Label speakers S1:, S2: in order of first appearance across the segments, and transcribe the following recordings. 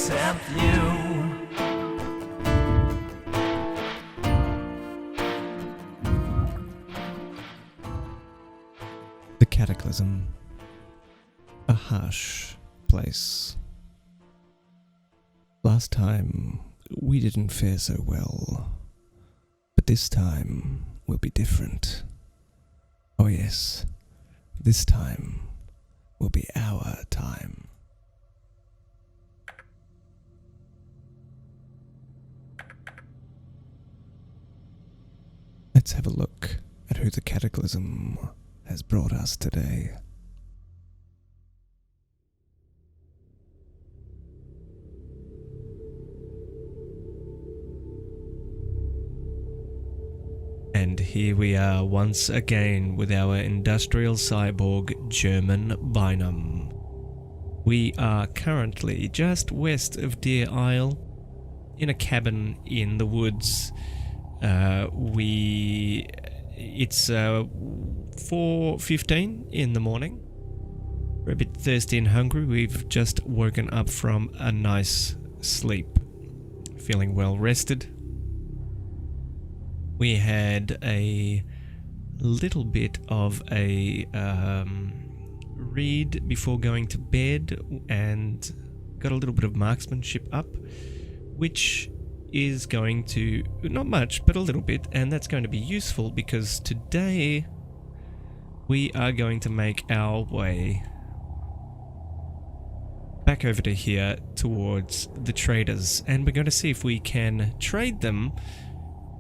S1: except you.
S2: The Cataclysm. A harsh place. Last time, we didn't fare so well. But this time will be different. Oh yes, this time will be our time. Let's have a look at who the Cataclysm has brought us today. And here we are once again with our industrial cyborg German Bynum. We are currently just west of Deer Isle in a cabin in the woods. It's 4:15 in the morning. We're a bit thirsty and hungry. We've just woken up from a nice sleep, feeling well rested. We had a little bit of a read before going to bed and got a little bit of marksmanship up, which is going to, not much, but a little bit, and that's going to be useful because today we are going to make our way back over to here towards the traders, and we're going to see if we can trade them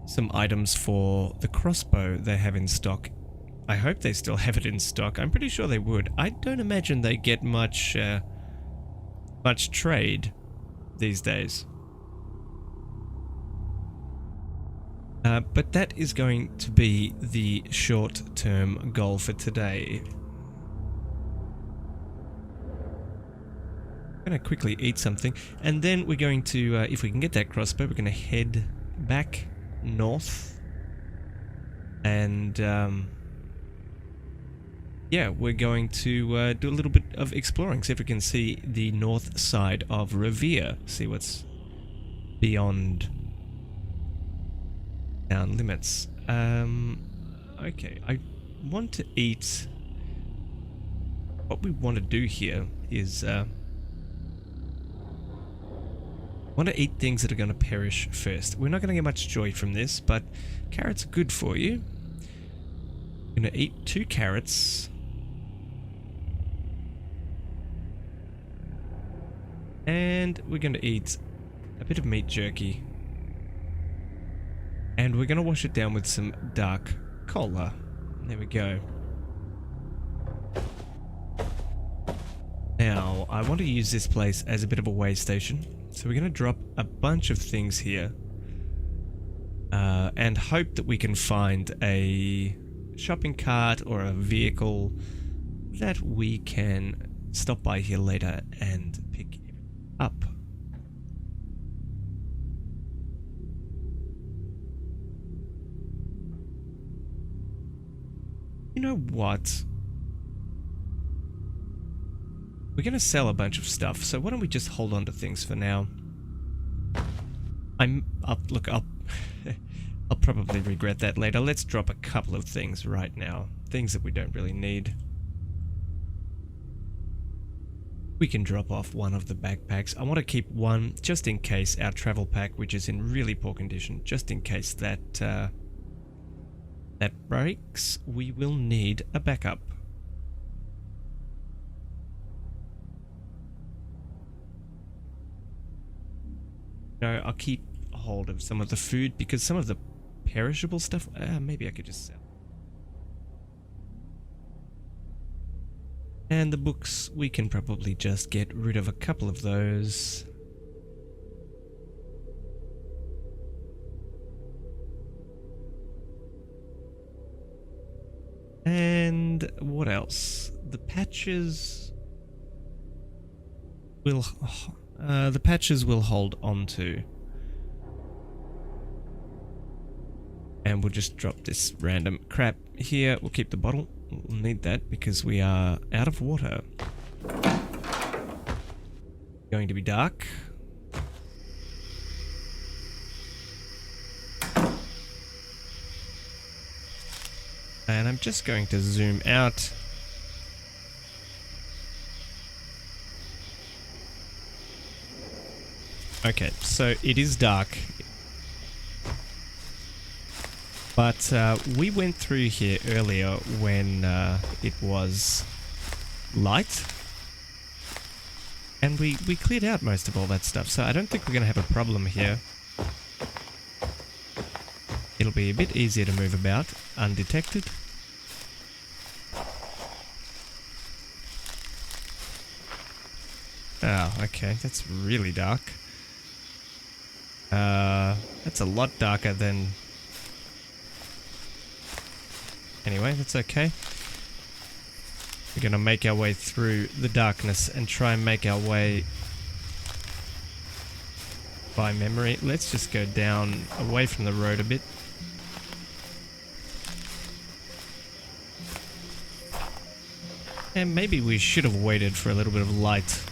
S2: some items for the crossbow they have in stock. I hope they still have it in stock. I'm pretty sure they would. I don't imagine they get much trade these days. But that is going to be the short-term goal for today. I'm going to quickly eat something, and then we're going to, if we can get that crossbow, we're going to head back north, and yeah, we're going to do a little bit of exploring, see if we can see the north side of Revere, see what's beyond town limits. Okay, I want to eat. What we want to do here is want to eat things that are going to perish first. We're not going to get much joy from this, but carrots are good for you. I'm going to eat 2 carrots. And we're going to eat a bit of meat jerky. And we're going to wash it down with some dark cola. There we go. Now, I want to use this place as a bit of a way station. So we're going to drop a bunch of things here. And hope that we can find a shopping cart or a vehicle that we can stop by here later and pick up. You know what? We're going to sell a bunch of stuff, so why don't we just hold on to things for now? Look, I'll probably regret that later. Let's drop a couple of things right now. Things that we don't really need. We can drop off one of the backpacks. I want to keep one just in case our travel pack, which is in really poor condition, just in case that that breaks, we will need a backup. No, I'll keep hold of some of the food because some of the perishable stuff, maybe I could just sell. And the books, we can probably just get rid of a couple of those. And what else? The patches will hold on to. And we'll just drop this random crap here. We'll keep the bottle. We'll need that because we are out of water. Going to be dark. And I'm just going to zoom out. Okay, so it is dark. But we went through here earlier when it was light. And we cleared out most of all that stuff, so I don't think we're going to have a problem here. It'll be a bit easier to move about, undetected. Oh, okay, that's really dark. That's a lot darker than... Anyway, that's okay. We're gonna make our way through the darkness and try and make our way by memory. Let's just go down away from the road a bit. And maybe we should have waited for a little bit of light.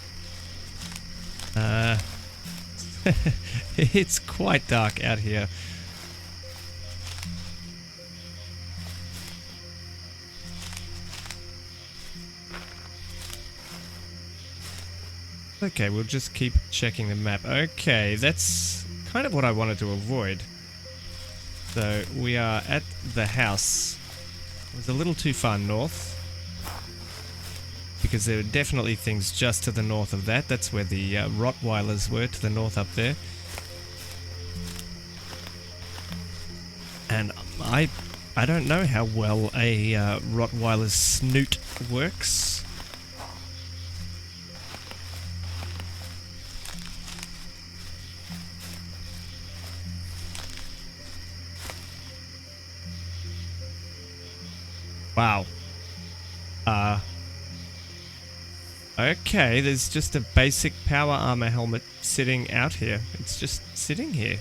S2: It's quite dark out here. Okay, we'll just keep checking the map. Okay, that's kind of what I wanted to avoid. So we are at the house. It was a little too far north, because there are definitely things just to the north of that. That's where the Rottweilers were, to the north up there. And I don't know how well a Rottweiler's snoot works. Wow. Okay, there's just a basic power armor helmet sitting out here. It's just sitting here.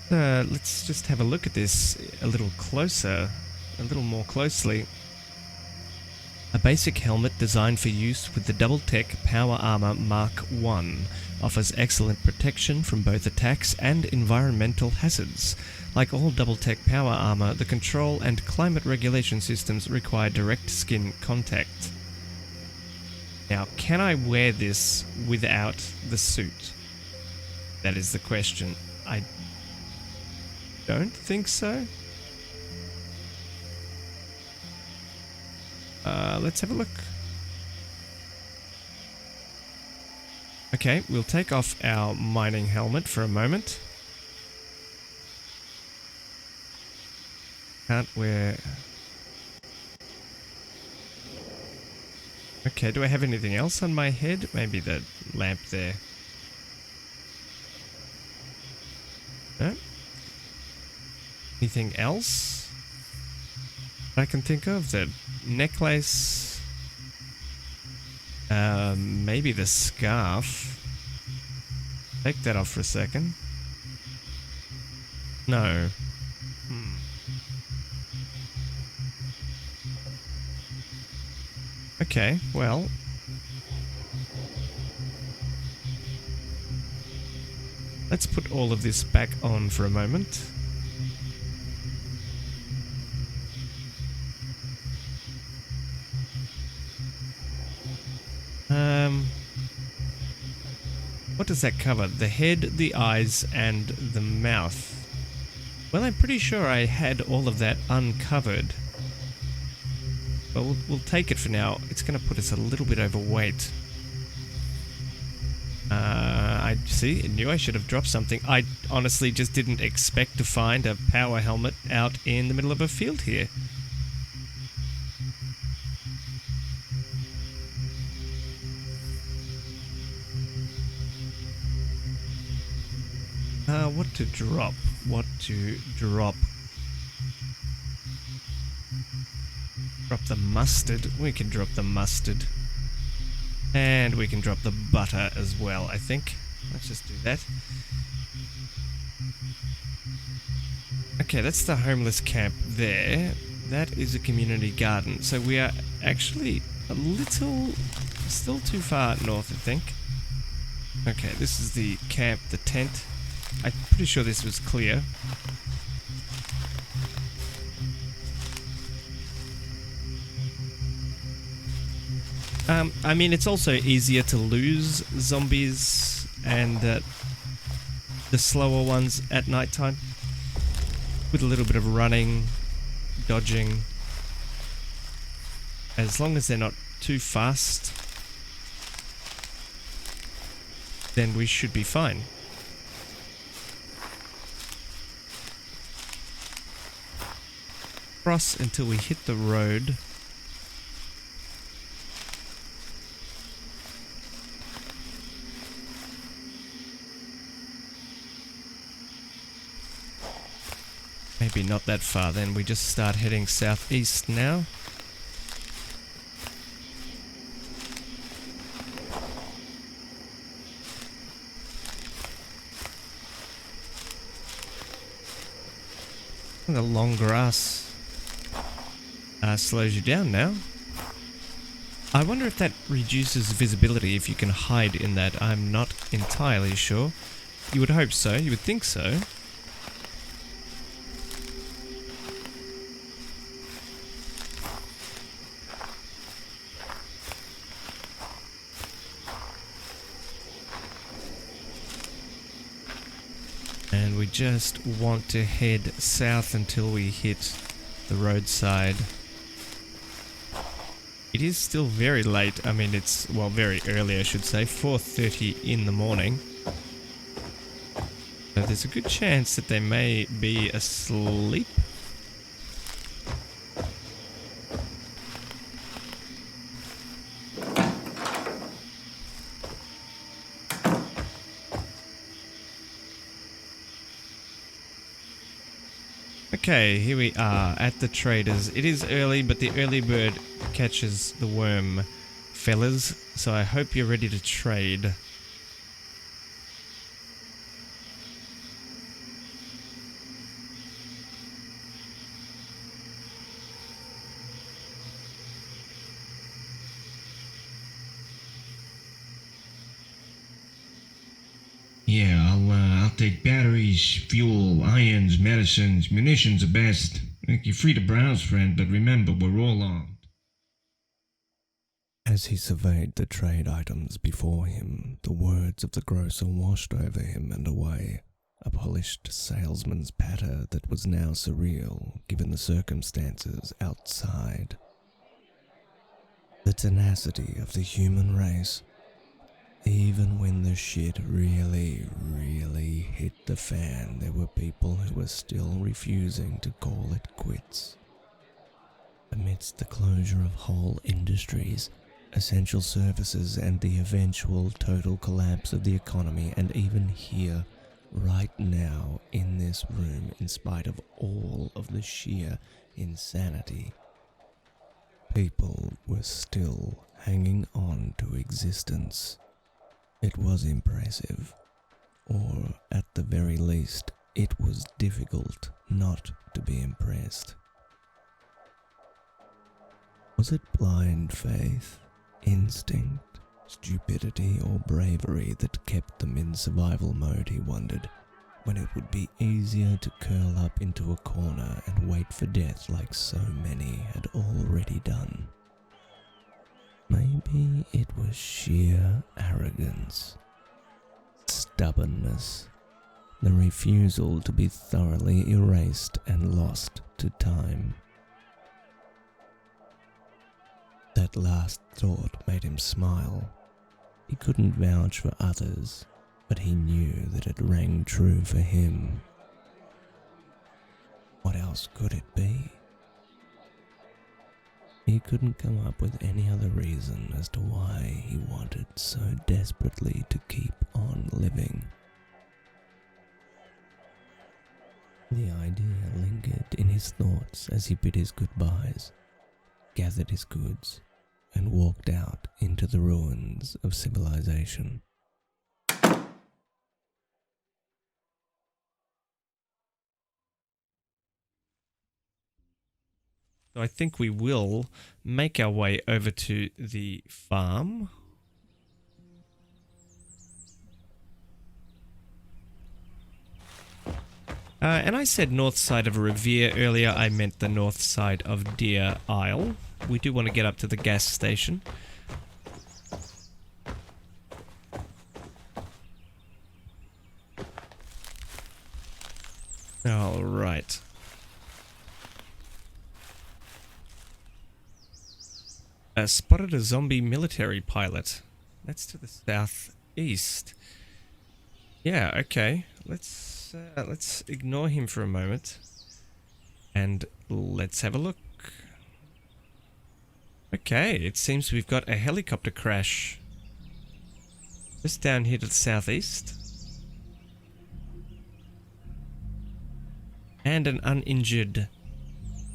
S2: Let's just have a look at this a little closer, a little more closely. A basic helmet designed for use with the Double-Tech Power Armor Mark I offers excellent protection from both attacks and environmental hazards. Like all Double-Tech Power Armor, the control and climate regulation systems require direct skin contact. Now, can I wear this without the suit? That is the question. I don't think so. Let's have a look. Okay, we'll take off our mining helmet for a moment. Can't wear... Okay, do I have anything else on my head? Maybe the lamp there. No? Anything else I can think of? The necklace? Maybe the scarf. Take that off for a second. No. Okay, well. Let's put all of this back on for a moment. What does that cover? The head, the eyes, and the mouth. Well, I'm pretty sure I had all of that uncovered. But we'll take it for now. It's going to put us a little bit overweight. I knew I should have dropped something. I honestly just didn't expect to find a power helmet out in the middle of a field here. What to drop? What to drop? Drop the mustard. We can drop the mustard. And we can drop the butter as well, I think. Let's just do that. Okay, that's the homeless camp there. That is a community garden. So we are actually a little... still too far north, I think. Okay, this is the camp, the tent. I'm pretty sure this was clear. I mean, it's also easier to lose zombies and the slower ones at nighttime. With a little bit of running, dodging. As long as they're not too fast, then we should be fine. Cross until we hit the road. Maybe not that far then, we just start heading southeast now. The long grass slows you down now. I wonder if that reduces visibility if you can hide in that. I'm not entirely sure. You would hope so, you would think so. And we just want to head south until we hit the roadside. It is still very late. I mean, it's, well, very early, I should say. 4:30 in the morning. So there's a good chance that they may be asleep. Okay, here we are at the traders. It is early, but the early bird catches the worm, fellas. So I hope you're ready to trade.
S1: Yeah, I'll take batteries, fuel, irons, medicines, munitions are best. You're free to browse, friend, but remember, we're all armed.
S3: As he surveyed the trade items before him, the words of the grocer washed over him and away, a polished salesman's patter that was now surreal given the circumstances outside. The tenacity of the human race. Even when the shit really hit the fan, there were people who were still refusing to call it quits. Amidst the closure of whole industries, essential services, and the eventual total collapse of the economy, and even here, right now, in this room, in spite of all of the sheer insanity, people were still hanging on to existence. It was impressive, or at the very least, it was difficult not to be impressed. Was it blind faith, instinct, stupidity, or bravery that kept them in survival mode, he wondered, when it would be easier to curl up into a corner and wait for death like so many had already done? Maybe it was sheer arrogance, stubbornness, the refusal to be thoroughly erased and lost to time. That last thought made him smile. He couldn't vouch for others, but he knew that it rang true for him. What else could it be? He couldn't come up with any other reason as to why he wanted so desperately to keep on living. The idea lingered in his thoughts as he bid his goodbyes, gathered his goods, and walked out into the ruins of civilization.
S2: So I think we will make our way over to the farm. And I said north side of Revere earlier. I meant the north side of Deer Isle. We do want to get up to the gas station. All right. Spotted a zombie military pilot. That's to the southeast. Yeah, okay. Let's ignore him for a moment. And let's have a look. Okay, it seems we've got a helicopter crash just down here to the southeast. And an uninjured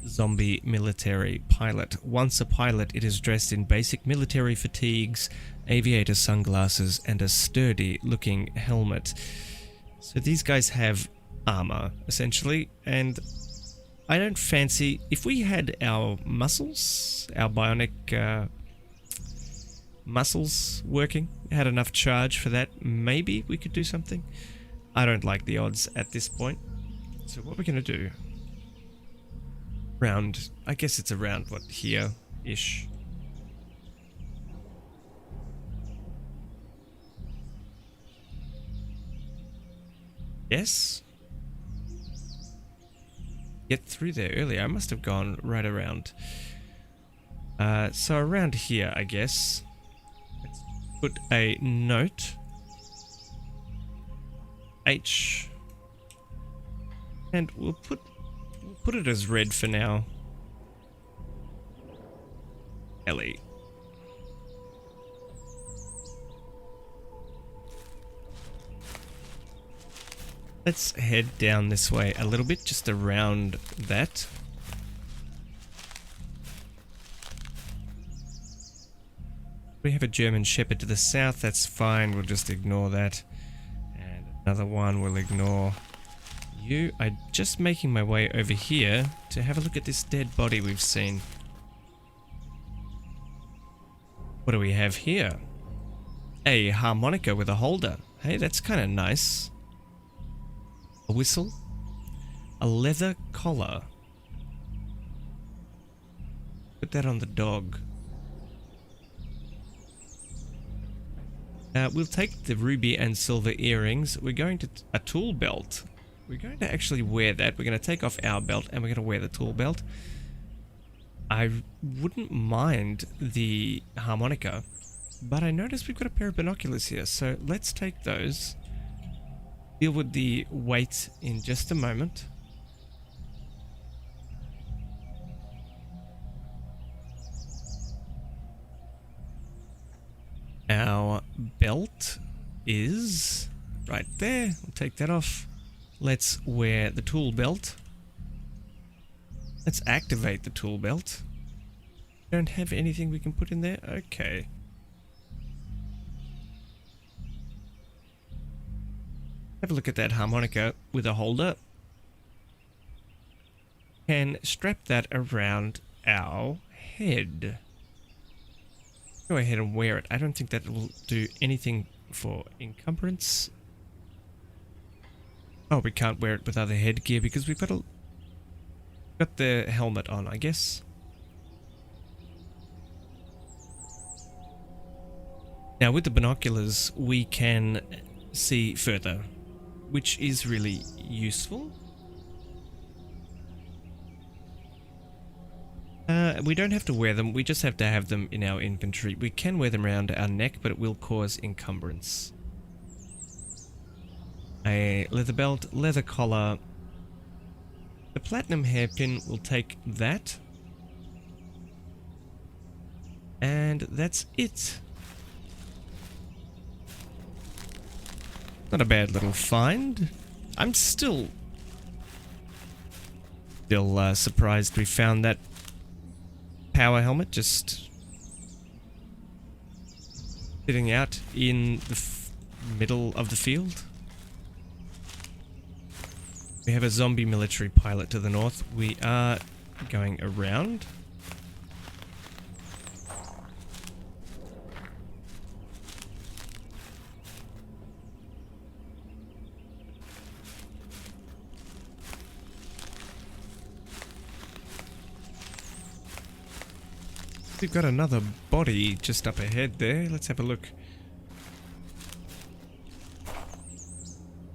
S2: zombie military pilot. Once a pilot, it is dressed in basic military fatigues, aviator sunglasses, and a sturdy-looking helmet. So these guys have armor, essentially, and I don't fancy... If we had our muscles, our bionic muscles working, had enough charge for that, maybe we could do something. I don't like the odds at this point. So what we're going to do... Round, I guess it's around, what, here-ish. Yes? Get through there earlier. I must have gone right around. So around here, I guess. Let's put a note. H. And we'll put it as red for now. Ellie. Let's head down this way a little bit, just around that. We have a German Shepherd to the south, that's fine, we'll just ignore that. And another one we'll ignore. You, I'm just making my way over here to have a look at this dead body we've seen. What do we have here? A harmonica with a holder. Hey, that's kind of nice. A whistle. A leather collar. Put that on the dog. We'll take the ruby and silver earrings. We're going to a tool belt. We're going to actually wear that. We're going to take off our belt and we're going to wear the tool belt. I wouldn't mind the harmonica, but I noticed we've got a pair of binoculars here, so let's take those. Deal with the weight in just a moment. Our belt is right there. We'll take that off. Let's wear the tool belt. Let's activate the tool belt. Don't have anything we can put in there? Okay. Have a look at that harmonica with a holder. Can strap that around our head. Go ahead and wear it. I don't think that will do anything for encumbrance. Oh, we can't wear it with other headgear because we've got the helmet on, I guess. Now with the binoculars we can see further, which is really useful. We don't have to wear them, we just have to have them in our inventory. We can wear them around our neck, but it will cause encumbrance. A leather belt, leather collar. The platinum hairpin will take that. And that's it. Not a bad little find. I'm still surprised we found that power helmet just sitting out in the middle of the field. We have a zombie military pilot to the north. We are going around. We've got another body just up ahead there. Let's have a look.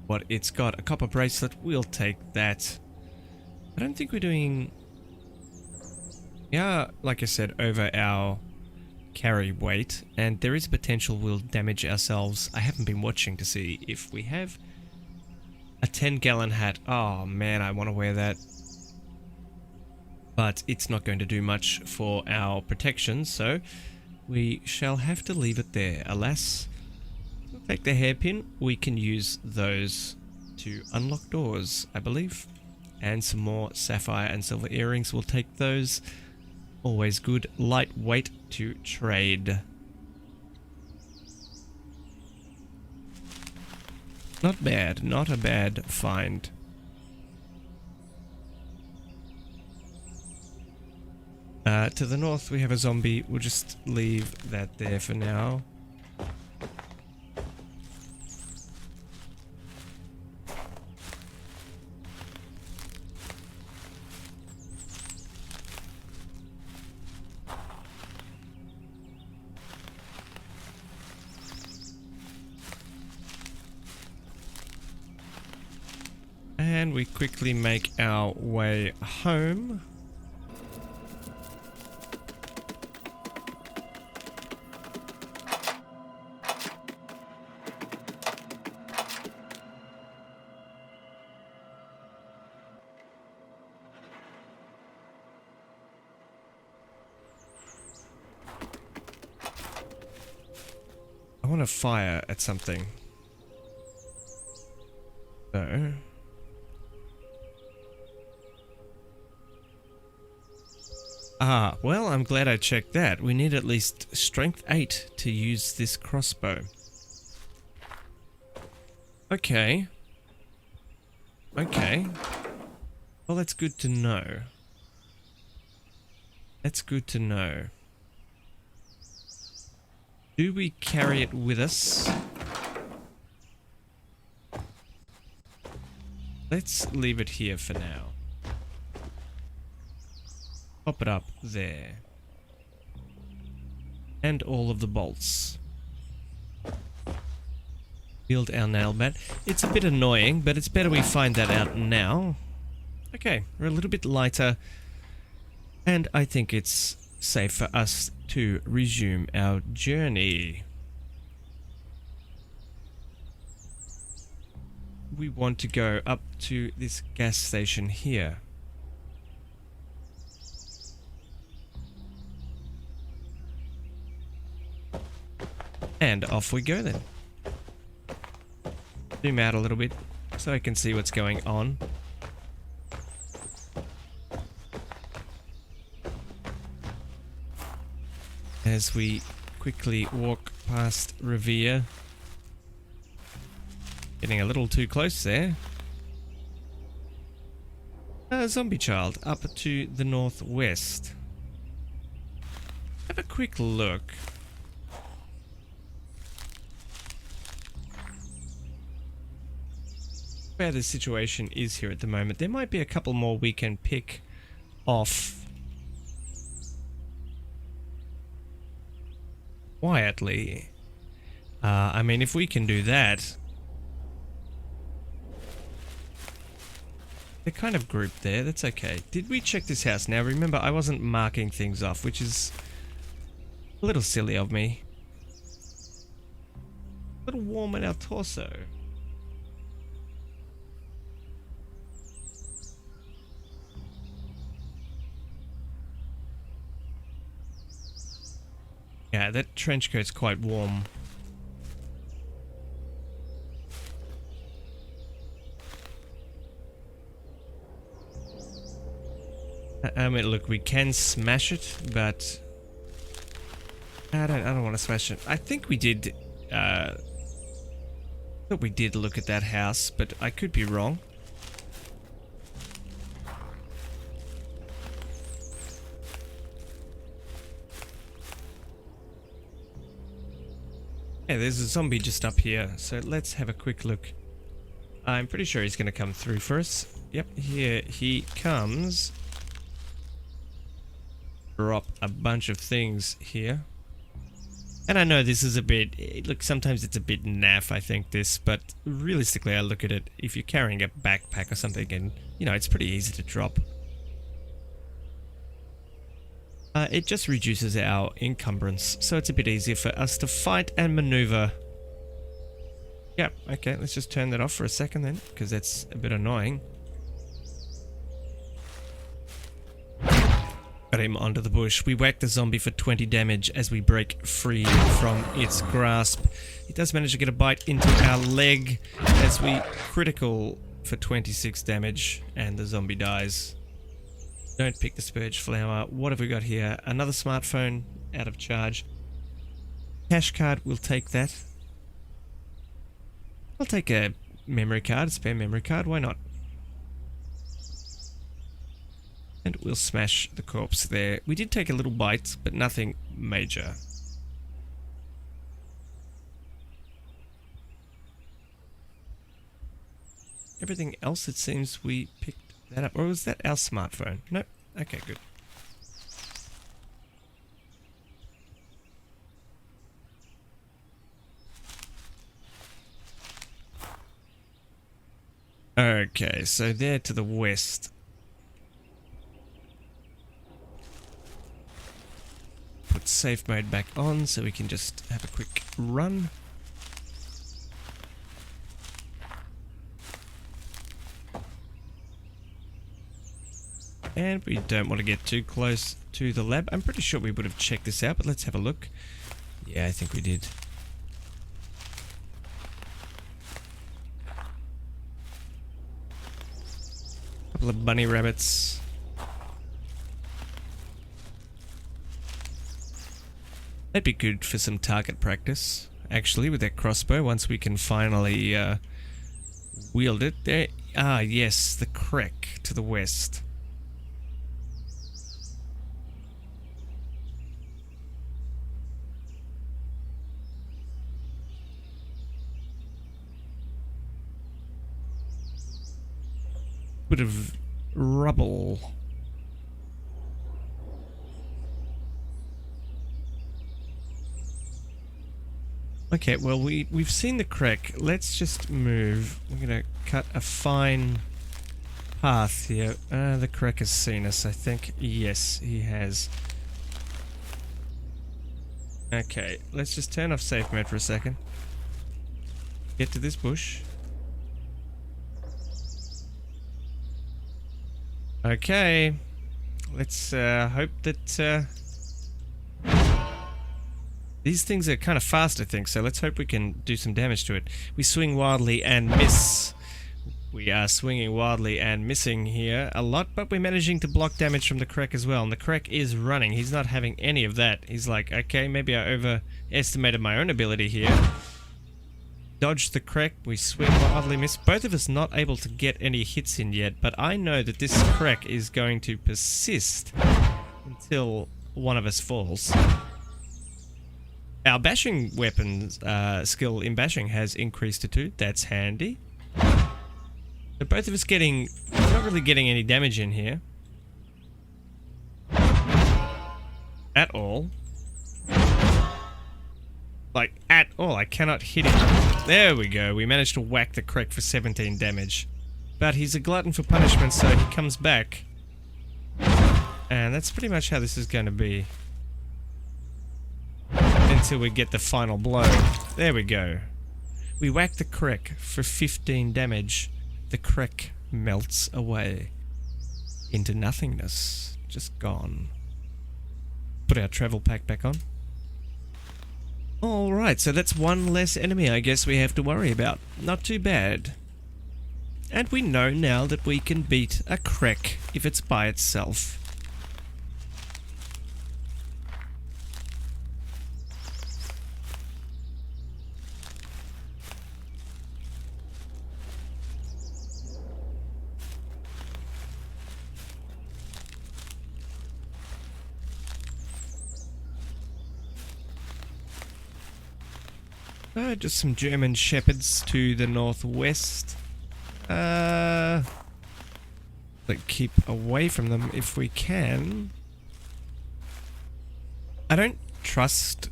S2: What it's got, a copper bracelet. We'll take that. I don't think we're doing... Yeah, like I said, over our carry weight, and there is potential we'll damage ourselves. I haven't been watching to see if we have a 10-gallon hat. Oh man, I want to wear that. But it's not going to do much for our protection, so we shall have to leave it there. Alas, we'll take the hairpin. We can use those to unlock doors, I believe. And some more sapphire and silver earrings. We'll take those. Always good. Lightweight to trade. Not bad. Not a bad find. To the north we have a zombie. We'll just leave that there for now. And we quickly make our way home. I want to fire at something. So... Ah, well, I'm glad I checked that. We need at least strength 8 to use this crossbow. Okay. Okay. Well, that's good to know. That's good to know. Do we carry it with us? Let's leave it here for now. Pop it up there. And all of the bolts. Build our nail bat. It's a bit annoying, but it's better we find that out now. Okay, we're a little bit lighter. And I think it's safe for us to resume our journey. We want to go up to this gas station here. And off we go then. Zoom out a little bit so I can see what's going on. As we quickly walk past Revere. Getting a little too close there. A zombie child up to the northwest. Have a quick look. Where the situation is here at the moment. There might be a couple more we can pick off quietly. I mean, if we can do that. They're kind of grouped there. That's okay. Did we check this house? Now remember, I wasn't marking things off, which is a little silly of me. A little warm in our torso. Yeah, that trench coat's quite warm. I mean, look, we can smash it, but I don't want to smash it. I think we did. Thought we did look at that house, but I could be wrong. Yeah, there's a zombie just up here, so let's have a quick look. I'm pretty sure he's going to come through for us. Yep, here he comes. drop a bunch of things here. And I know this is a bit, look, sometimes it's a bit naff, I think, this, but realistically I look at it, if you're carrying a backpack or something, and, you know, it's pretty easy to drop. It just reduces our encumbrance, so it's a bit easier for us to fight and maneuver. Yep, okay, let's just turn that off for a second then, because that's a bit annoying. Got him onto the bush. We whack the zombie for 20 damage as we break free from its grasp. He does manage to get a bite into our leg as we critical for 26 damage, and the zombie dies. Don't pick the spurge flower. What have we got here? Another smartphone out of charge. Cash card, we'll take that. I'll take a memory card, a spare memory card, why not? And we'll smash the corpse there. We did take a little bite, but nothing major. Everything else, it seems we picked that up. Or was that our smartphone? Nope. Okay, good. Okay, so there to the west. Put safe mode back on so we can just have a quick run. And we don't want to get too close to the lab. I'm pretty sure we would have checked this out, but let's have a look. Yeah, I think we did. Couple of bunny rabbits. That'd be good for some target practice, actually, with that crossbow, once we can finally wield it. There, yes, the creek to the west. Bit of rubble. Okay, well, we've seen the creek. Let's just move. We're gonna cut a fine path here. The creek has seen us, I think. Yes, he has. Okay, let's just turn off safe mode for a second. Get to this bush. Okay, let's hope that these things are kind of fast, I think, so let's hope we can do some damage to it. We swing wildly and miss. We are swinging wildly and missing here a lot, but we're managing to block damage from the Krek as well. And the Krek is running. He's not having any of that. He's like, okay, maybe I overestimated my own ability here. Dodge the Krek. We swing wildly, miss. Both of us not able to get any hits in yet, but I know that this Krek is going to persist until one of us falls. Our bashing weapons skill in bashing has increased to 2. That's handy. So both of us not really getting any damage in here. At all. Like, at all. I cannot hit him. There we go. We managed to whack the Krek for 17 damage. But he's a glutton for punishment, so he comes back. And that's pretty much how this is going to be. Until we get the final blow. There we go. We whack the Krek for 15 damage. The Krek melts away into nothingness. Just gone. Put our travel pack back on. Alright, so that's one less enemy I guess we have to worry about. Not too bad. And we know now that we can beat a Krek if it's by itself. Just some German shepherds to the northwest. But keep away from them if we can. I don't trust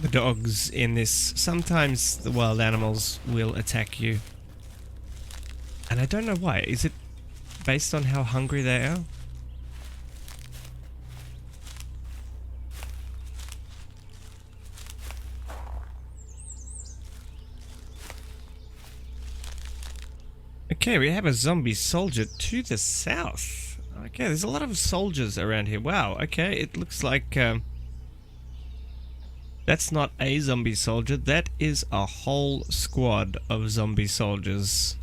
S2: the dogs in this. Sometimes the wild animals will attack you. And I don't know why. Is it based on how hungry they are? Okay, we have a zombie soldier to the south. Okay, there's a lot of soldiers around here. Wow, okay, it looks like... that's not a zombie soldier, that is a whole squad of zombie soldiers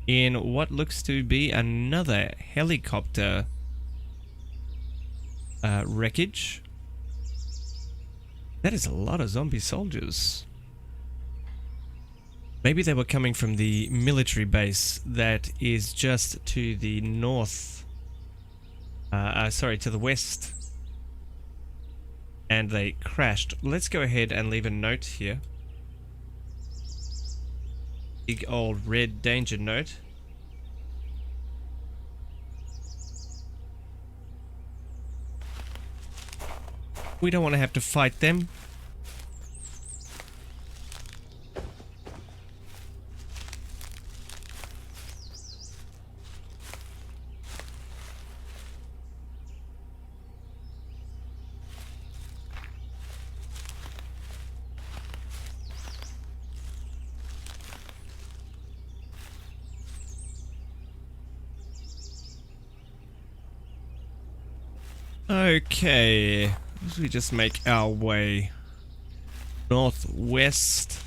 S2: in what looks to be another helicopter wreckage. That is a lot of zombie soldiers. Maybe they were coming from the military base that is just to the north. Sorry, to the west. And they crashed. Let's go ahead and leave a note here. Big old red danger note. We don't want to have to fight them. Okay, as we just make our way northwest.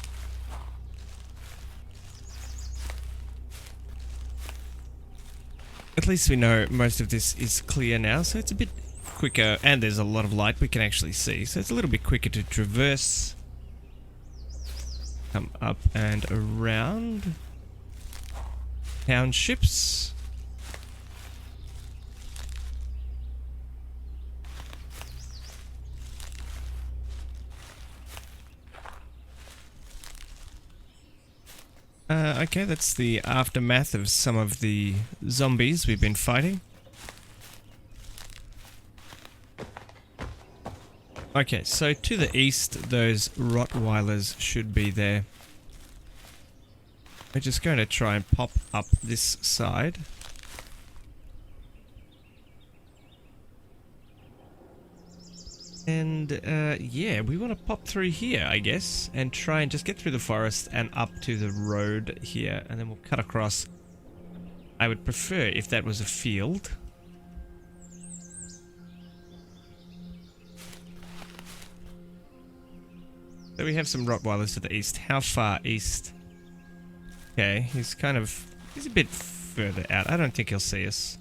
S2: At least we know most of this is clear now, so it's a bit quicker, and there's a lot of light we can actually see, so it's a little bit quicker to traverse. Come up and around townships. Okay, that's the aftermath of some of the zombies we've been fighting. Okay, so to the east, those Rottweilers should be there. We're just going to try and pop up this side. And, yeah, we want to pop through here, I guess, and try and just get through the forest and up to the road here, and then we'll cut across. I would prefer if that was a field. So we have some Rottweilers to the east. How far east? Okay, he's a bit further out. I don't think he'll see us.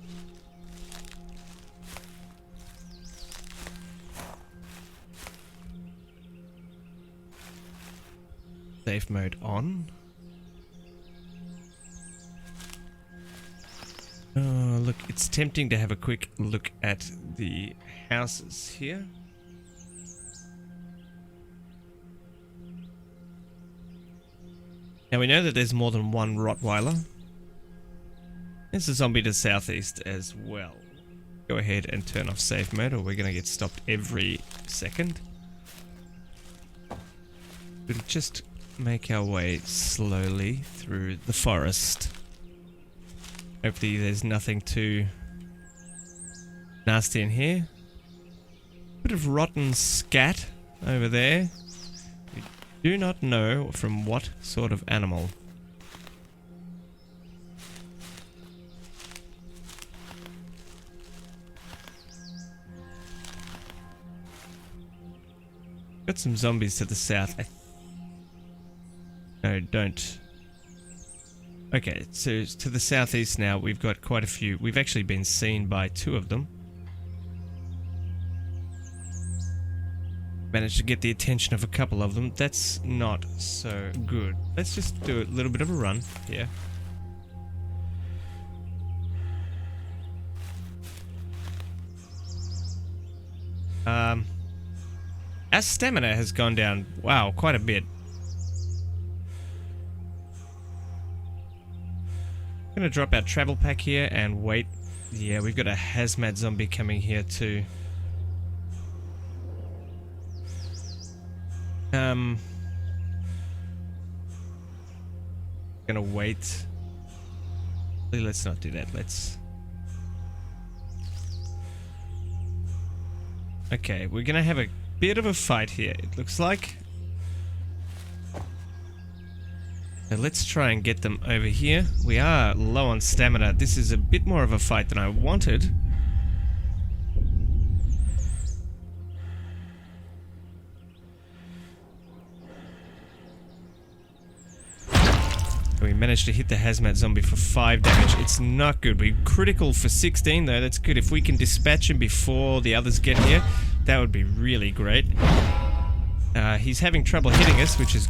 S2: Safe mode on. Oh, look, it's tempting to have a quick look at the houses here. Now we know that there's more than one Rottweiler. There's a zombie to the southeast as well. Go ahead and turn off safe mode, or we're going to get stopped every second. We'll just make our way slowly through the forest. Hopefully there's nothing too nasty in here. Bit of rotten scat over there. We do not know from what sort of animal. Got some zombies to the south. No, don't. Okay, so to the southeast now, we've got quite a few. We've actually been seen by two of them. Managed to get the attention of a couple of them. That's not so good. Let's just do a little bit of a run here. Our stamina has gone down, wow, quite a bit. Gonna drop our travel pack here and wait. Yeah, we've got a hazmat zombie coming here too. Gonna wait. Let's not do that. Let's. Okay, we're gonna have a bit of a fight here, it looks like. So let's try and get them over here. We are low on stamina. This is a bit more of a fight than I wanted. We managed to hit the hazmat zombie for 5 damage. It's not good. We're critical for 16 though. That's good. If we can dispatch him before the others get here, that would be really great. He's having trouble hitting us, which is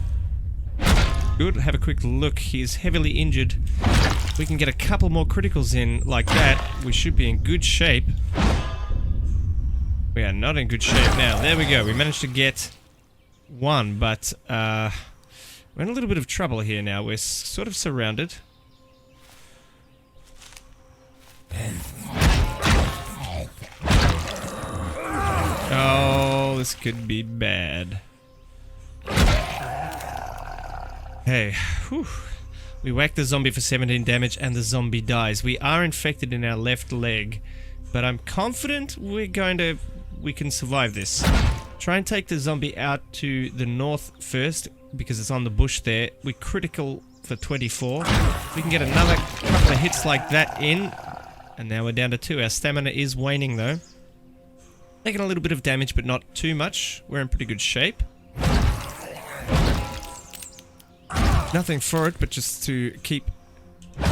S2: good. Have a quick look. He's heavily injured. If we can get a couple more criticals in like that, we should be in good shape. We are not in good shape now. There we go. We managed to get one, but we're in a little bit of trouble here now. We're sort of surrounded. Oh, this could be bad. Hey, whew. We whacked the zombie for 17 damage and the zombie dies. We are infected in our left leg, but I'm confident we can survive this. Try and take the zombie out to the north first, because it's on the bush there. We're critical for 24. We can get another couple of hits like that in. And now we're down to 2. Our stamina is waning though. Taking a little bit of damage, but not too much. We're in pretty good shape. Nothing for it, but just to keep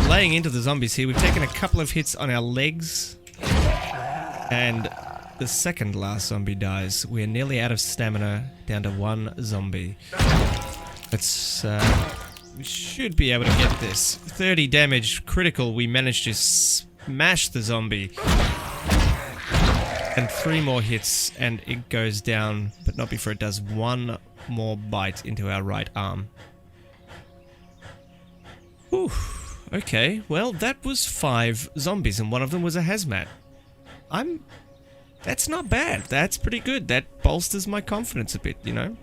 S2: laying into the zombies here. We've taken a couple of hits on our legs. And the second last zombie dies. We're nearly out of stamina, down to 1 zombie. Let's, we should be able to get this. 30 damage, critical. We managed to smash the zombie. And 3 more hits, and it goes down, but not before it does 1 more bite into our right arm. Whew. Okay, well, that was 5 zombies, and one of them was a hazmat. That's not bad. That's pretty good. That bolsters my confidence a bit, you know?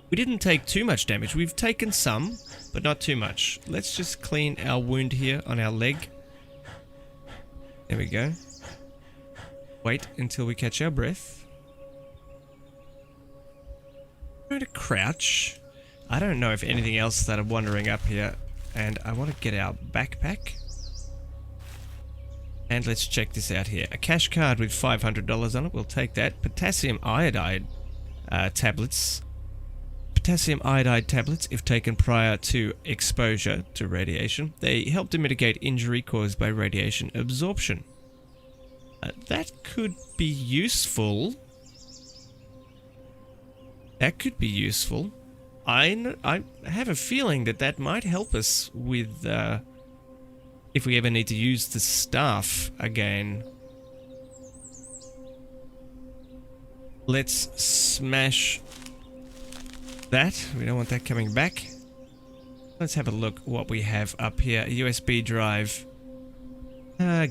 S2: We didn't take too much damage. We've taken some, but not too much. Let's just clean our wound here on our leg. There we go. Wait until we catch our breath. I'm going to crouch. I don't know if anything else started wandering up here. And I want to get our backpack. And let's check this out here. A cash card with $500 on it. We'll take that. Potassium iodide tablets. Potassium iodide tablets, if taken prior to exposure to radiation, they help to mitigate injury caused by radiation absorption. That could be useful. That could be useful. I have a feeling that might help us with if we ever need to use the staff again. Let's smash that. We don't want that coming back. Let's have a look what we have up here. A USB drive.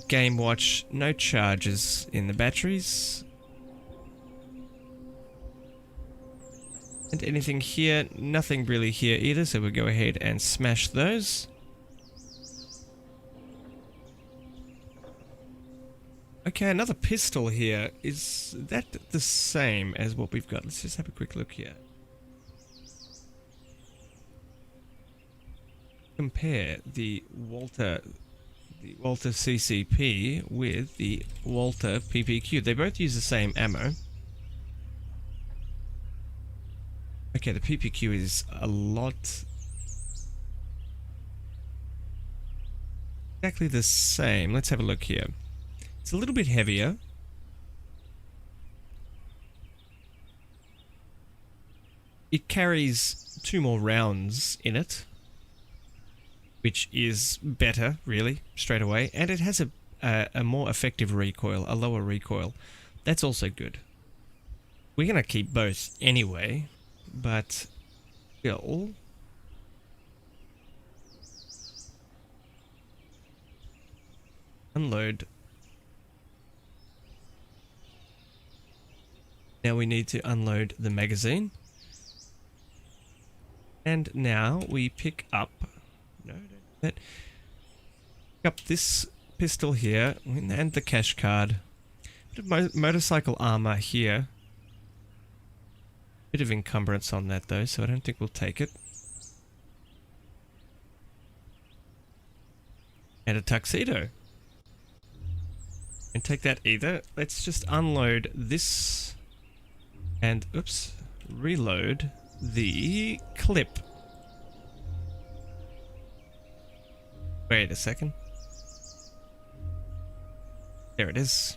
S2: Game watch. No charges in the batteries. And anything here? Nothing really here either, so we'll go ahead and smash those. Okay, another pistol here. Is that the same as what we've got? Let's just have a quick look here. Compare the Walter CCP with the Walter PPQ. They both use the same ammo. Okay, the PPQ is a lot... exactly the same. Let's have a look here. It's a little bit heavier. It carries 2 more rounds in it, which is better, really, straight away. And it has a more effective recoil, a lower recoil. That's also good. We're going to keep both anyway, but still... unload. Now we need to unload the magazine. And now we pick up... No, pick up this pistol here and the cash card. Bit of motorcycle armor here. Bit of encumbrance on that though, so I don't think we'll take it. And a tuxedo. And take that either. Let's just unload this and, oops, reload the clip. Wait a second. There it is.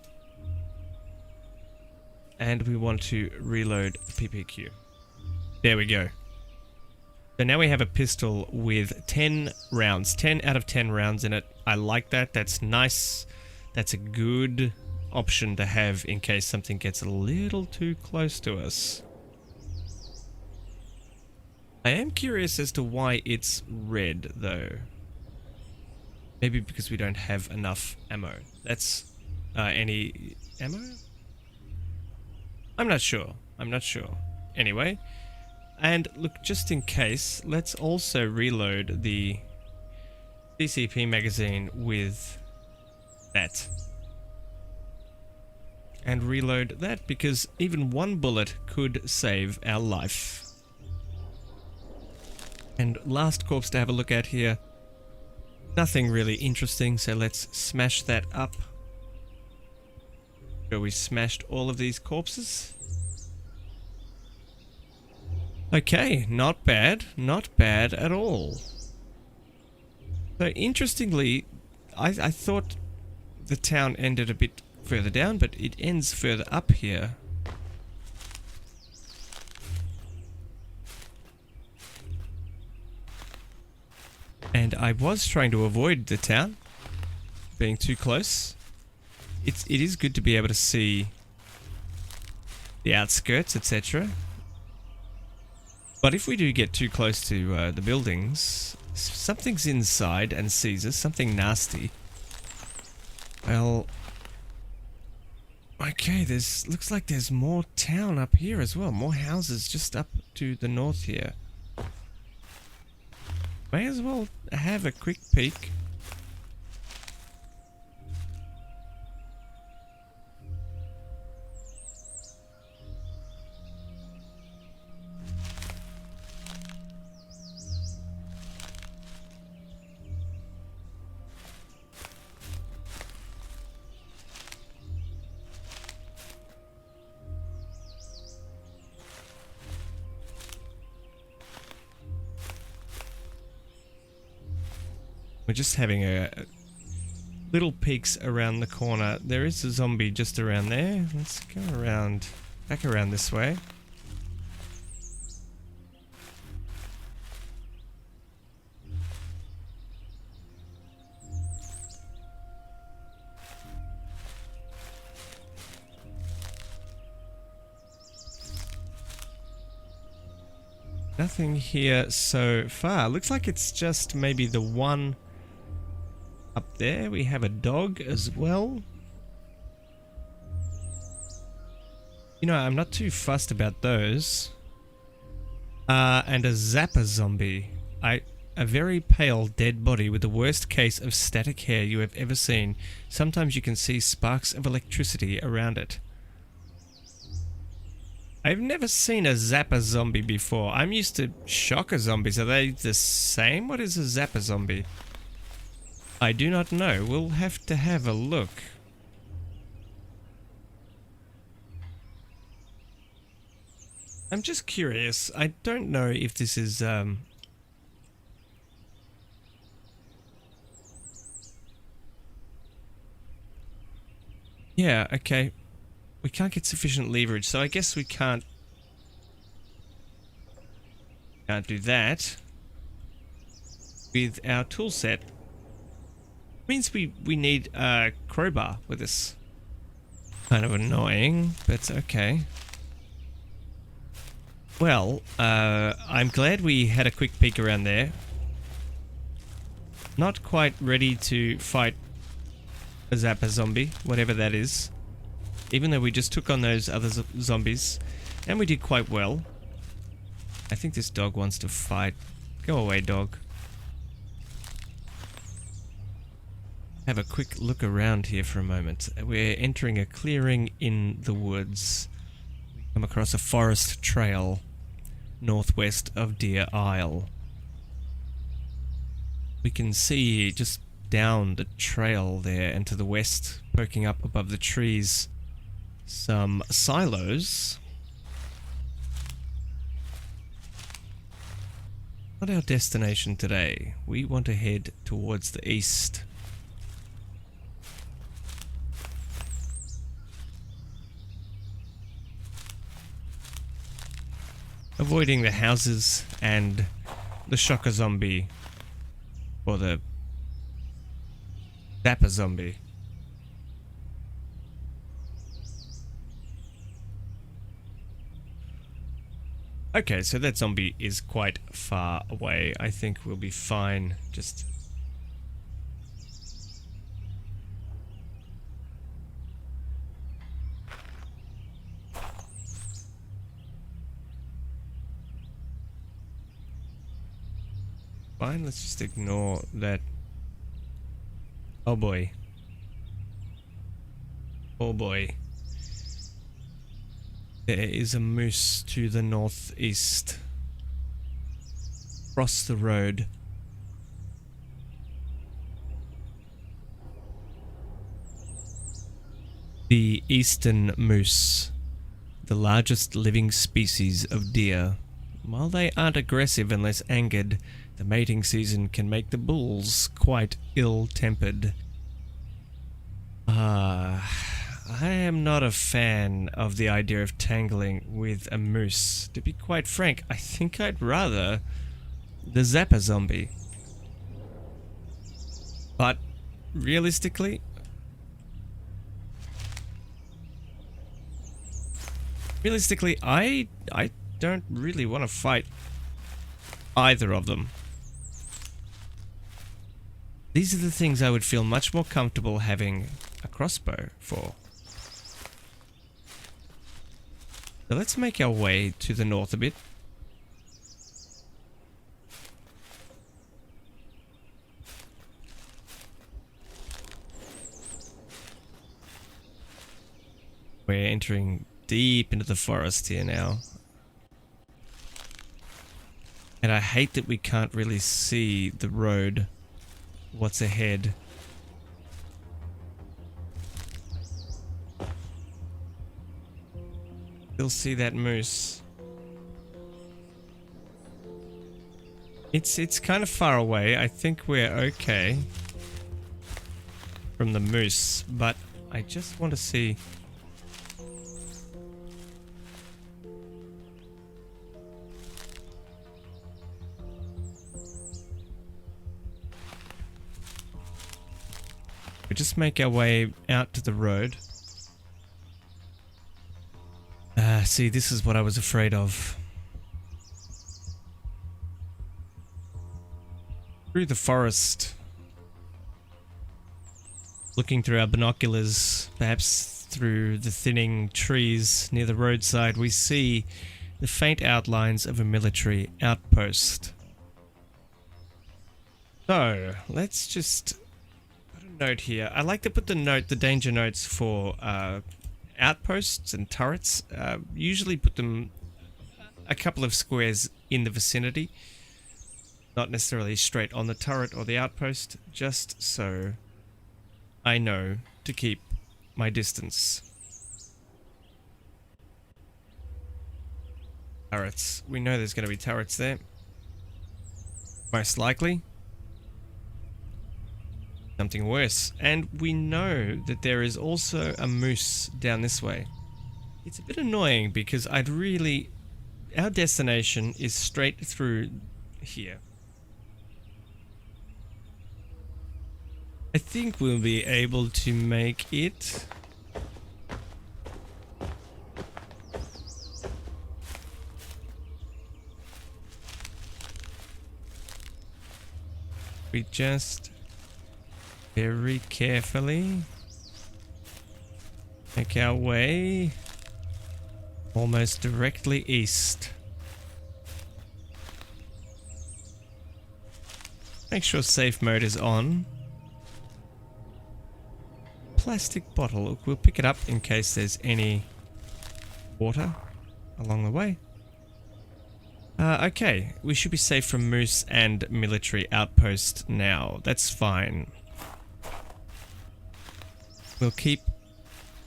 S2: And we want to reload the PPQ. There we go. So now we have a pistol with 10 rounds. 10 out of 10 rounds in it. I like that. That's nice. That's a good option to have in case something gets a little too close to us. I am curious as to why it's red, though. Maybe because we don't have enough ammo. That's... any ammo? I'm not sure. I'm not sure. Anyway. And look, just in case, let's also reload the CCP magazine with that. And reload that, because even one bullet could save our life. And last corpse to have a look at here. Nothing really interesting, so let's smash that up. So we smashed all of these corpses. Okay, not bad. Not bad at all. So interestingly, I thought the town ended a bit further down, but it ends further up here. And I was trying to avoid the town being too close. It is good to be able to see the outskirts, etc. But if we do get too close to the buildings, something's inside and sees us, something nasty. Well, okay, looks like there's more town up here as well, more houses just up to the north here. May as well have a quick peek. We're just having a little peeks around the corner. There is a zombie just around there. Let's go around, back around this way. Nothing here so far. Looks like it's just maybe the one up there. We have a dog as well. You know, I'm not too fussed about those. And a zapper zombie. A very pale dead body with the worst case of static hair you have ever seen. Sometimes you can see sparks of electricity around it. I've never seen a zapper zombie before. I'm used to shocker zombies. Are they the same? What is a zapper zombie? I do not know. We'll have to have a look. I'm just curious. I don't know if this is yeah, okay. We can't get sufficient leverage, so I guess we can't do that with our tool set. Means we need a crowbar with this. Kind of annoying, but it's okay. Well, I'm glad we had a quick peek around there. Not quite ready to fight a zapper zombie, whatever that is. Even though we just took on those other zombies, and we did quite well. I think this dog wants to fight. Go away, dog. Have a quick look around here for a moment. We're entering a clearing in the woods. We come across a forest trail northwest of Deer Isle. We can see just down the trail there and to the west, poking up above the trees, some silos. Not our destination today. We want to head towards the east. Avoiding the houses and the shocker zombie. Or the Zapper zombie. Okay, so that zombie is quite far away. I think we'll be fine. Just... fine, let's just ignore that. Oh boy. Oh boy. There is a moose to the northeast. Across the road. The eastern moose. The largest living species of deer. While they aren't aggressive unless angered, the mating season can make the bulls quite ill-tempered. I am not a fan of the idea of tangling with a moose. To be quite frank, I think I'd rather the Zapper zombie. But realistically, I don't really want to fight either of them. These are the things I would feel much more comfortable having a crossbow for. So let's make our way to the north a bit. We're entering deep into the forest here now. And I hate that we can't really see the road. What's ahead? Still see that moose. It's kind of far away. I think we're okay from the moose, but I just want to see. We just make our way out to the road. See, this is what I was afraid of. Through the forest. Looking through our binoculars, perhaps through the thinning trees near the roadside, we see the faint outlines of a military outpost. So, let's just put a note here. I like to put the danger notes for outposts and turrets. Usually put them a couple of squares in the vicinity, not necessarily straight on the turret or the outpost, just so I know to keep my distance. Turrets. We know there's going to be turrets there. Most likely. Something worse. And we know that there is also a moose down this way. It's a bit annoying because our destination is straight through here. I think we'll be able to make it. We just very carefully make our way almost directly east. Make sure safe mode is on. Plastic bottle. We'll pick it up in case there's any water along the way. Okay, we should be safe from moose and military outpost now. That's fine. We'll keep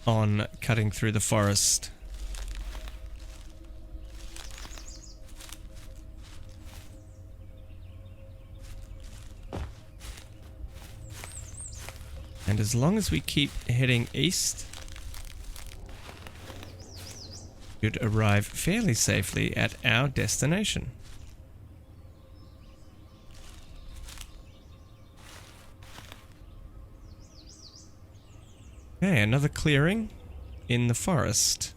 S2: on cutting through the forest. And as long as we keep heading east, we should arrive fairly safely at our destination. Okay, another clearing in the forest.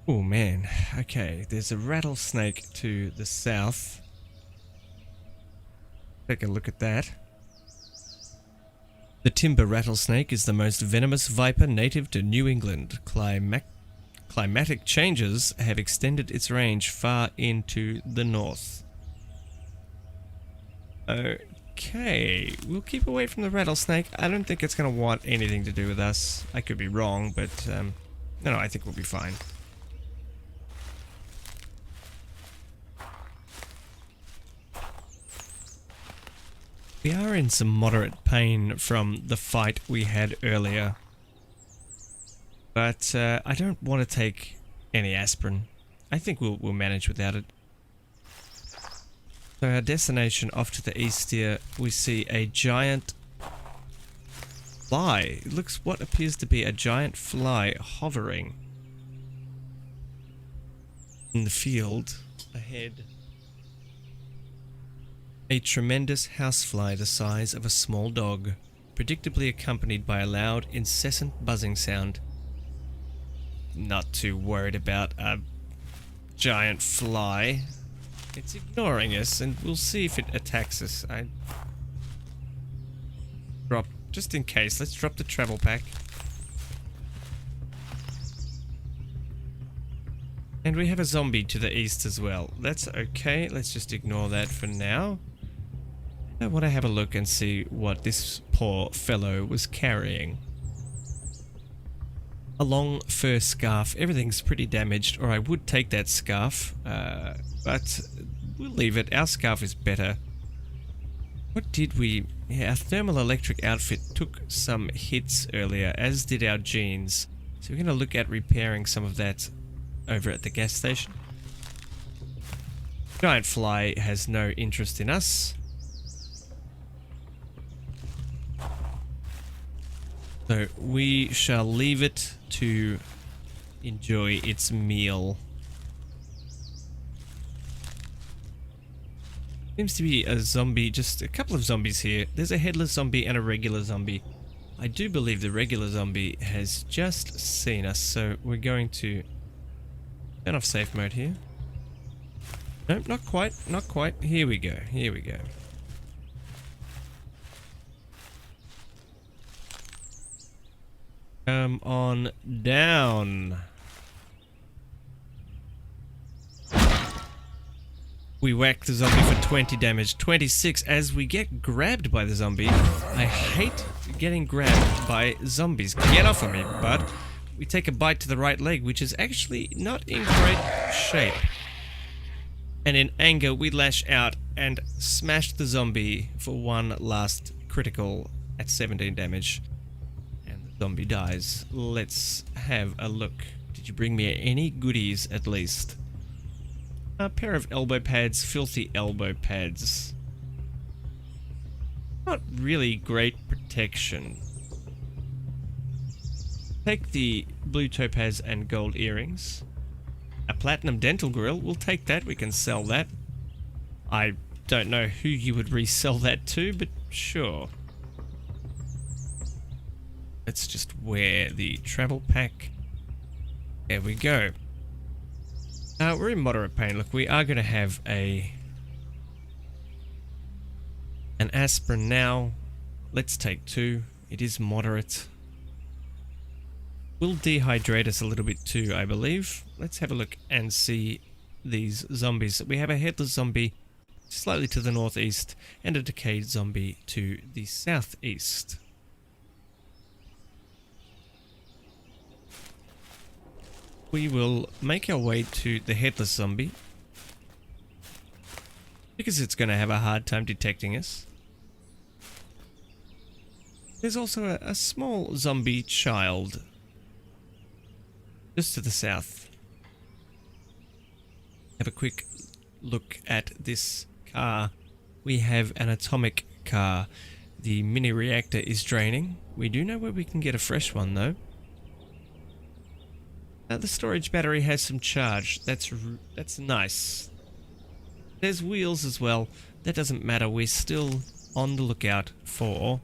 S2: Oh man, okay, there's a rattlesnake to the south. Take a look at that. The timber rattlesnake is the most venomous viper native to New England. Climatic changes have extended its range far into the north. Okay, we'll keep away from the rattlesnake. I don't think it's going to want anything to do with us. I could be wrong, but no, I think we'll be fine. We are in some moderate pain from the fight we had earlier, but I don't want to take any aspirin. I think we'll manage without it. So our destination off to the east here, we see a giant fly. It looks what appears to be a giant fly hovering in the field ahead. A tremendous housefly the size of a small dog, predictably accompanied by a loud, incessant buzzing sound. Not too worried about a giant fly. It's ignoring us, and we'll see if it attacks us. Just in case, let's drop the travel pack. And we have a zombie to the east as well. That's okay, let's just ignore that for now. I want to have a look and see what this poor fellow was carrying. A long fur scarf. Everything's pretty damaged, or I would take that scarf, but we'll leave it. Our scarf is better. What did we... Yeah, our thermal electric outfit took some hits earlier, as did our jeans. So we're going to look at repairing some of that over at the gas station. Giant fly has no interest in us. So we shall leave it to enjoy its meal. Seems to be a zombie, just a couple of zombies here. There's a headless zombie and a regular zombie. I do believe the regular zombie has just seen us, so we're going to turn off safe mode here. Nope, not quite, not quite. Here we go, here we go. Come on down. We whack the zombie for 20 damage, 26 as we get grabbed by the zombie. I hate getting grabbed by zombies. Get off of me, bud. We take a bite to the right leg, which is actually not in great shape. And in anger, we lash out and smash the zombie for one last critical at 17 damage. Zombie dies. Let's have a look. Did you bring me any goodies at least? A pair of elbow pads, filthy elbow pads. Not really great protection. Take the blue topaz and gold earrings. A platinum dental grill, we'll take that, we can sell that. I don't know who you would resell that to, but sure. Let's just wear the travel pack. There we go. We're in moderate pain. Look, we are going to have an aspirin now. Let's take 2. It is moderate. Will dehydrate us a little bit too, I believe. Let's have a look and see these zombies. We have a headless zombie slightly to the northeast and a decayed zombie to the southeast. We will make our way to the headless zombie because it's going to have a hard time detecting us. There's also a small zombie child just to the south. Have a quick look at this car. We have an atomic car. The mini reactor is draining. We do know where we can get a fresh one though. The storage battery has some charge. That's nice. There's wheels as well. That doesn't matter. We're still on the lookout for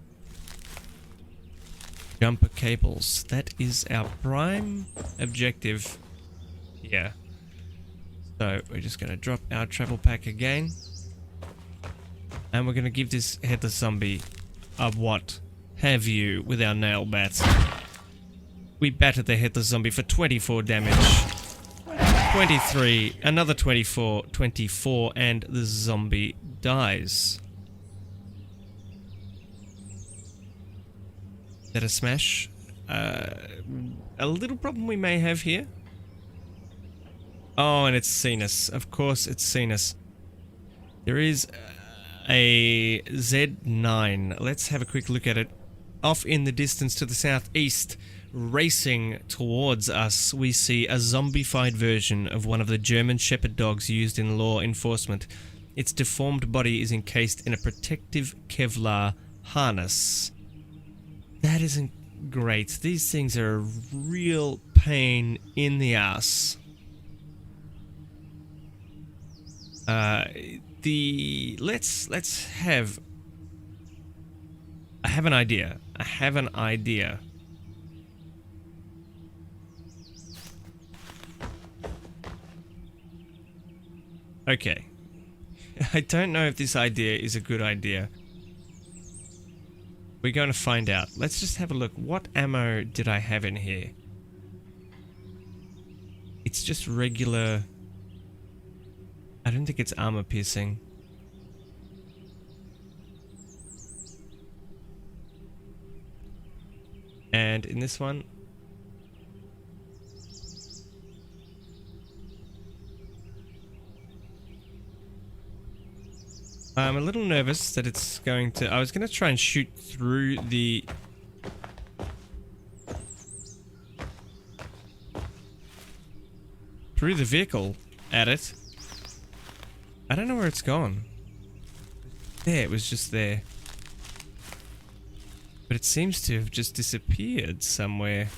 S2: jumper cables. That is our prime objective here. So we're just going to drop our travel pack again. And we're going to give this headless zombie a what have you with our nail bats. We battered the headless zombie for 24 damage. 23, another 24, 24, and the zombie dies. Is that a smash? A little problem we may have here. Oh, and it's seen us. Of course it's seen us. There is a Z9. Let's have a quick look at it. Off in the distance to the southeast, racing towards us, we see a zombified version of one of the German shepherd dogs used in law enforcement. Its deformed body is encased in a protective Kevlar harness. That isn't great. These things are a real pain in the ass. Let's have... I have an idea. Okay. I don't know if this idea is a good idea. We're going to find out. Let's just have a look. What ammo did I have in here? It's just regular... I don't think it's armor piercing. And in this one... I'm a little nervous that it's going to... I was going to try and shoot through the... vehicle at it. I don't know where it's gone. There, it was just there. But it seems to have just disappeared somewhere.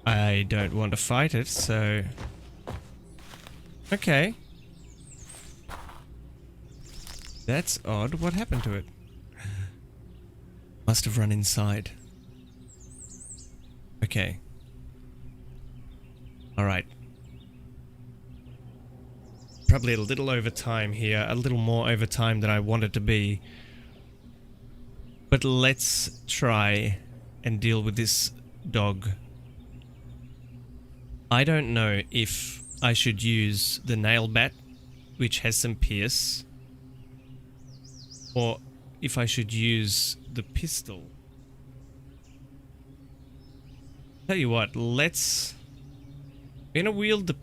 S2: I don't want to fight it, so... Okay. That's odd. What happened to it? Must have run inside. Okay. Alright. Probably a little over time here. A little more over time than I wanted to be. But let's try and deal with this dog. I don't know if I should use the nail bat, which has some pierce, or if I should use the pistol. Tell you what, let's... I'm gonna wield the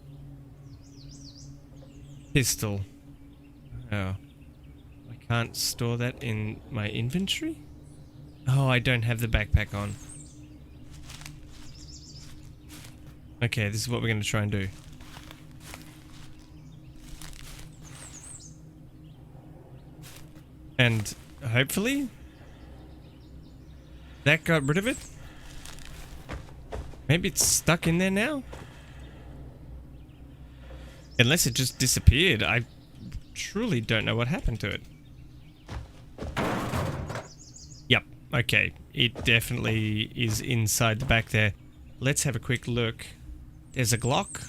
S2: pistol. Oh. I can't store that in my inventory? Oh, I don't have the backpack on. Okay, this is what we're gonna try and do. And hopefully that got rid of it. Maybe it's stuck in there now? Unless it just disappeared. I truly don't know what happened to it. Yep, okay. It definitely is inside the back there. Let's have a quick look. There's a Glock.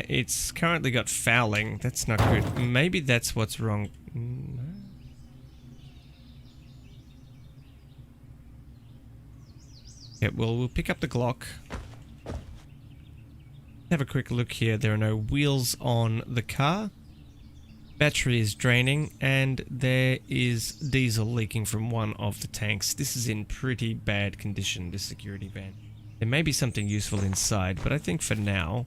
S2: It's currently got fouling. That's not good. Maybe that's what's wrong. Yeah, well, we'll pick up the Glock. Have a quick look here. There are no wheels on the car. Battery is draining, and there is diesel leaking from one of the tanks. This is in pretty bad condition, this security van. There may be something useful inside, but I think for now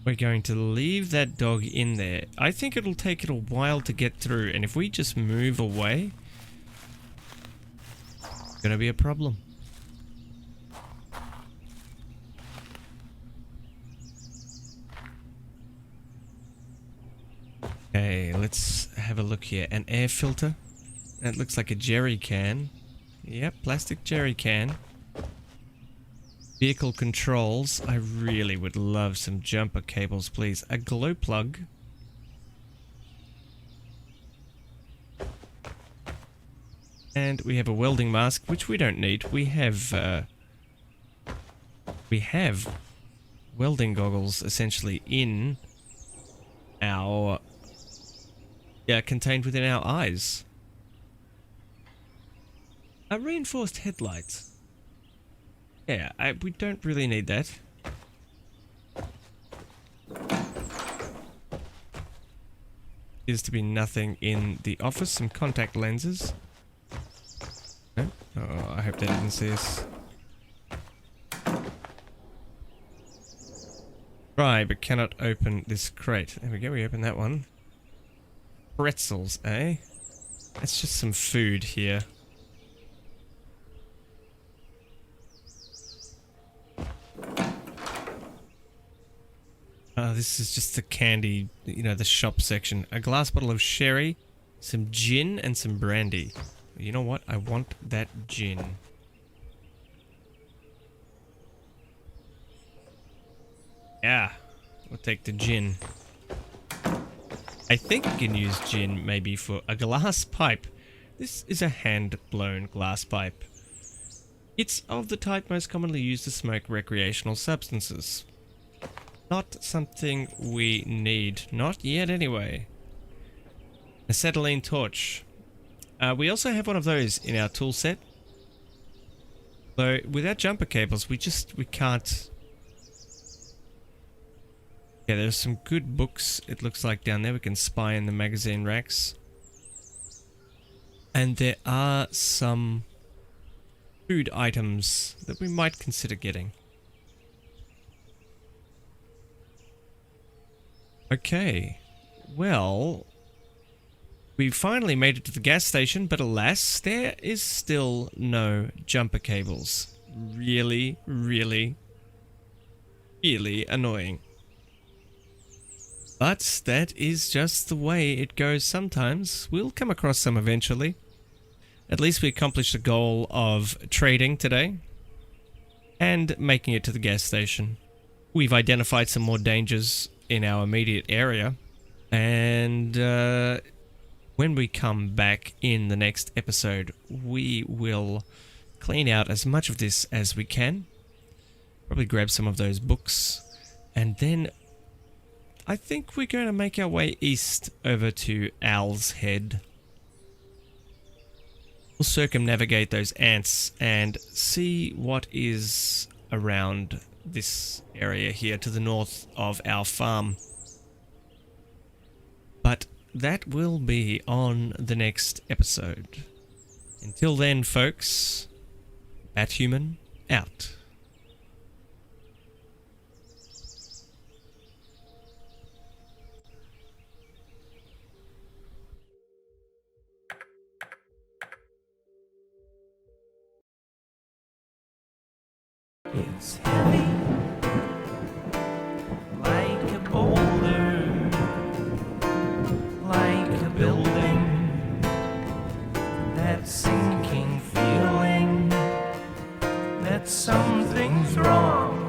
S2: we're going to leave that dog in there. I think it'll take it a while to get through, and if we just move away, it's gonna be a problem. Okay, let's have a look here. An air filter. That looks like a jerry can. Yep, plastic jerry can. Vehicle controls. I really would love some jumper cables, please. A glow plug. And we have a welding mask, which we don't need. We have welding goggles essentially in our contained within our eyes. A reinforced headlights. Yeah, we don't really need that. Appears to be nothing in the office. Some contact lenses. Oh, I hope they didn't see us. Try, but cannot open this crate. There we go, we opened that one. Pretzels, eh? That's just some food here. This is just the candy, you know, the shop section. A glass bottle of sherry, some gin, and some brandy. You know what? I want that gin. Yeah, we'll take the gin. I think you can use gin maybe for a glass pipe. This is a hand-blown glass pipe. It's of the type most commonly used to smoke recreational substances. Not something we need. Not yet, anyway. Acetylene torch. We also have one of those in our tool set. Though, without jumper cables, we can't... Yeah, there's some good books, it looks like, down there. We can spy in the magazine racks. And there are some food items that we might consider getting. Okay, well, we finally made it to the gas station, but alas, there is still no jumper cables. Really, really, really annoying. But that is just the way it goes sometimes. We'll come across some eventually. At least we accomplished the goal of trading today and making it to the gas station. We've identified some more dangers in our immediate area, and when we come back in the next episode, we will clean out as much of this as we can. Probably grab some of those books, and then I think we're going to make our way east over to Owl's Head. We'll circumnavigate those ants and see what is around this area here to the north of our farm. But that will be on the next episode. Until then, folks, Bathuman out.
S4: It's heavy, like a boulder, like a building. that sinking feeling that something's wrong.